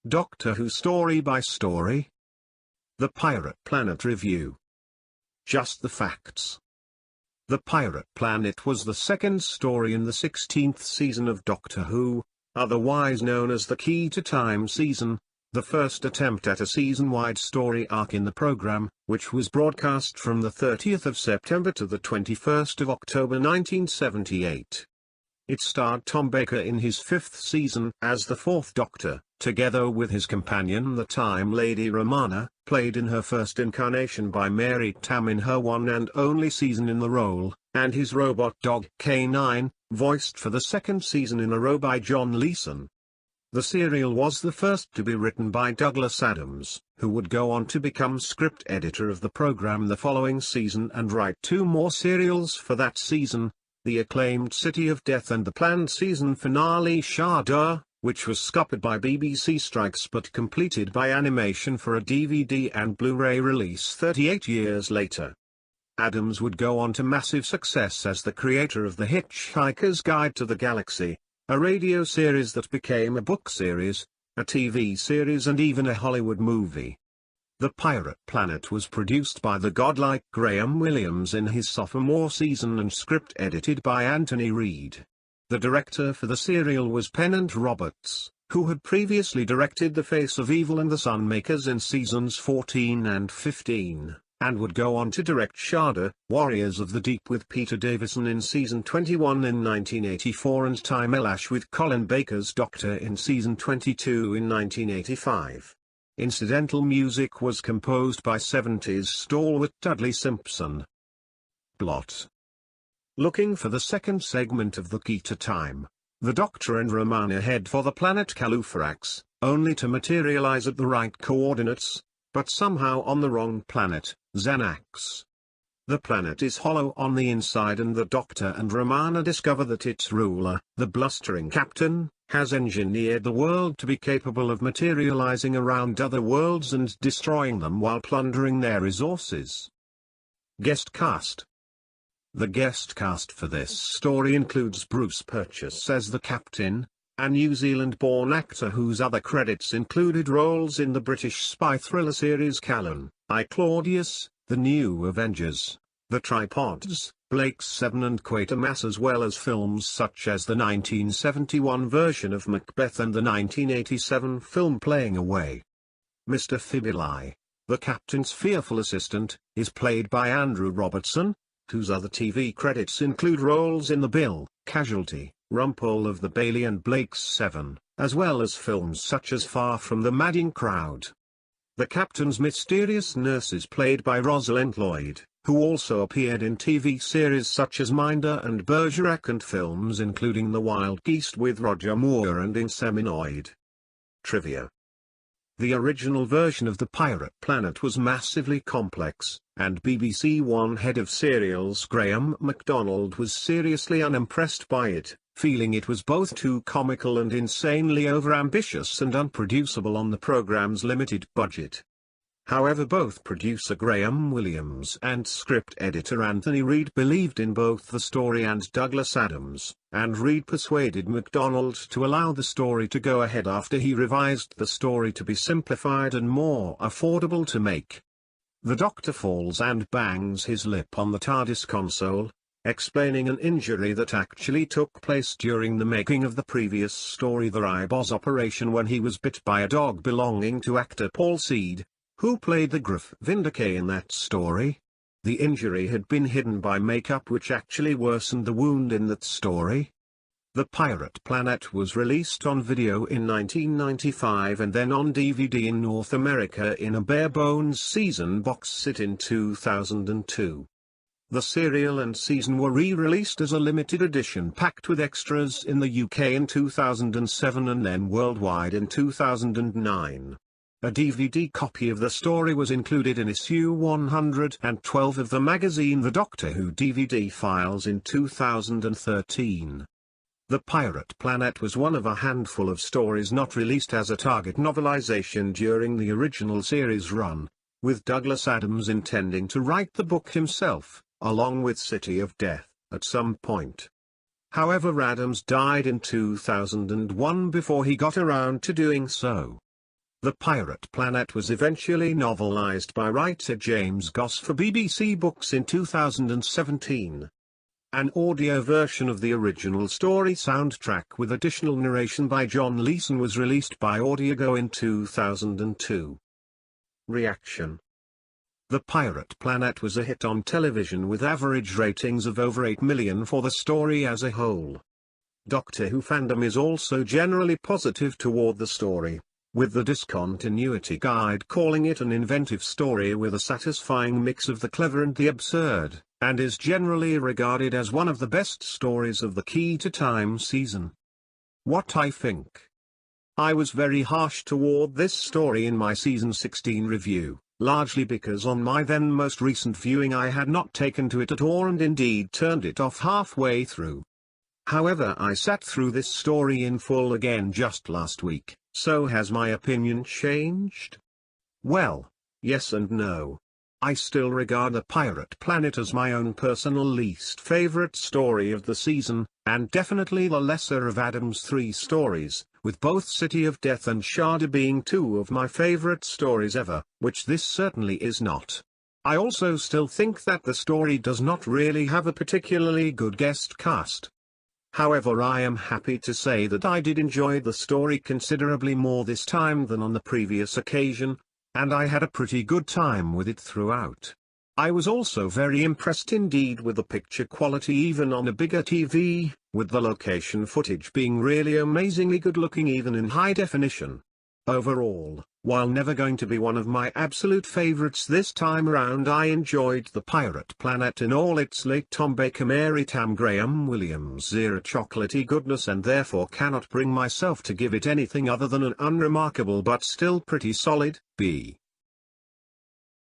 Doctor Who Story by Story. The Pirate Planet Review. Just the facts. The Pirate Planet was the second story in the 16th season of Doctor Who, otherwise known as the Key to Time season, the first attempt at a season-wide story arc in the program, which was broadcast from the 30th of September to the 21st of October 1978. It starred Tom Baker in his fifth season as the Fourth Doctor, together with his companion the Time Lady Romana, played in her first incarnation by Mary Tamm in her one and only season in the role, and his robot dog K9, voiced for the second season in a row by John Leeson. The serial was the first to be written by Douglas Adams, who would go on to become script editor of the program the following season and write two more serials for that season, the acclaimed City of Death and the planned season finale Shada, which was scuppered by BBC strikes but completed by animation for a DVD and Blu-ray release 38 years later. Adams would go on to massive success as the creator of The Hitchhiker's Guide to the Galaxy, a radio series that became a book series, a TV series and even a Hollywood movie. The Pirate Planet was produced by the godlike Graham Williams in his sophomore season and script edited by Anthony Reed. The director for the serial was Pennant Roberts, who had previously directed The Face of Evil and The Sunmakers in seasons 14 and 15, and would go on to direct Shada, Warriors of the Deep with Peter Davison in season 21 in 1984 and Time Elash with Colin Baker's Doctor in season 22 in 1985. Incidental music was composed by 70s stalwart Dudley Simpson. Plot. Looking for the second segment of the Key to Time, the Doctor and Romana head for the planet Calufrax, only to materialize at the right coordinates, but somehow on the wrong planet, Xanax. The planet is hollow on the inside and the Doctor and Romana discover that its ruler, the blustering captain, has engineered the world to be capable of materializing around other worlds and destroying them while plundering their resources. Guest cast. The guest cast for this story includes Bruce Purchase as the captain, a New Zealand-born actor whose other credits included roles in the British spy thriller series Callan, I Claudius, The New Avengers, The Tripods, Blake's 7 and Quatermass, as well as films such as the 1971 version of Macbeth and the 1987 film Playing Away. Mr. Fibuli, the captain's fearful assistant, is played by Andrew Robertson, whose other TV credits include roles in The Bill, Casualty, Rumpole of the Bailey and Blake's 7, as well as films such as Far From the Madding Crowd. The captain's mysterious nurse is played by Rosalind Lloyd, who also appeared in TV series such as Minder and Bergerac and films including The Wild Geese with Roger Moore and Inseminoid. Trivia. The original version of The Pirate Planet was massively complex, and BBC One head of serials Graham MacDonald was seriously unimpressed by it, feeling it was both too comical and insanely overambitious and unproducible on the programme's limited budget. However, both producer Graham Williams and script editor Anthony Reed believed in both the story and Douglas Adams, and Reed persuaded MacDonald to allow the story to go ahead after he revised the story to be simplified and more affordable to make. The Doctor falls and bangs his lip on the TARDIS console, explaining an injury that actually took place during the making of the previous story, The Ribos Operation, when he was bit by a dog belonging to actor Paul Seed, who played the Gruff Vindicay in that story. The injury had been hidden by makeup which actually worsened the wound in that story. The Pirate Planet was released on video in 1995 and then on DVD in North America in a bare-bones season box set in 2002. The serial and season were re-released as a limited edition packed with extras in the UK in 2007 and then worldwide in 2009. A DVD copy of the story was included in issue 112 of the magazine The Doctor Who DVD Files in 2013. The Pirate Planet was one of a handful of stories not released as a Target novelization during the original series run, with Douglas Adams intending to write the book himself, along with City of Death, at some point. However, Adams died in 2001 before he got around to doing so. The Pirate Planet was eventually novelized by writer James Goss for BBC Books in 2017. An audio version of the original story soundtrack with additional narration by John Leeson was released by Audiogo in 2002. Reaction: The Pirate Planet was a hit on television with average ratings of over 8 million for the story as a whole. Doctor Who fandom is also generally positive toward the story, with the Discontinuity Guide calling it an inventive story with a satisfying mix of the clever and the absurd, and is generally regarded as one of the best stories of the Key to Time season. What I think. I was very harsh toward this story in my season 16 review, largely because on my then most recent viewing I had not taken to it at all and indeed turned it off halfway through. However, I sat through this story in full again just last week. So has my opinion changed? Well, yes and no. I still regard The Pirate Planet as my own personal least favorite story of the season, and definitely the lesser of Adam's three stories, with both City of Death and Shada being two of my favorite stories ever, which this certainly is not. I also still think that the story does not really have a particularly good guest cast. However, I am happy to say that I did enjoy the story considerably more this time than on the previous occasion, and I had a pretty good time with it throughout. I was also very impressed indeed with the picture quality even on a bigger TV, with the location footage being really amazingly good looking even in high definition. Overall, while never going to be one of my absolute favorites this time around, I enjoyed The Pirate Planet in all its late Tom Baker Mary Tam Graham Williams era chocolatey goodness, and therefore cannot bring myself to give it anything other than an unremarkable but still pretty solid B.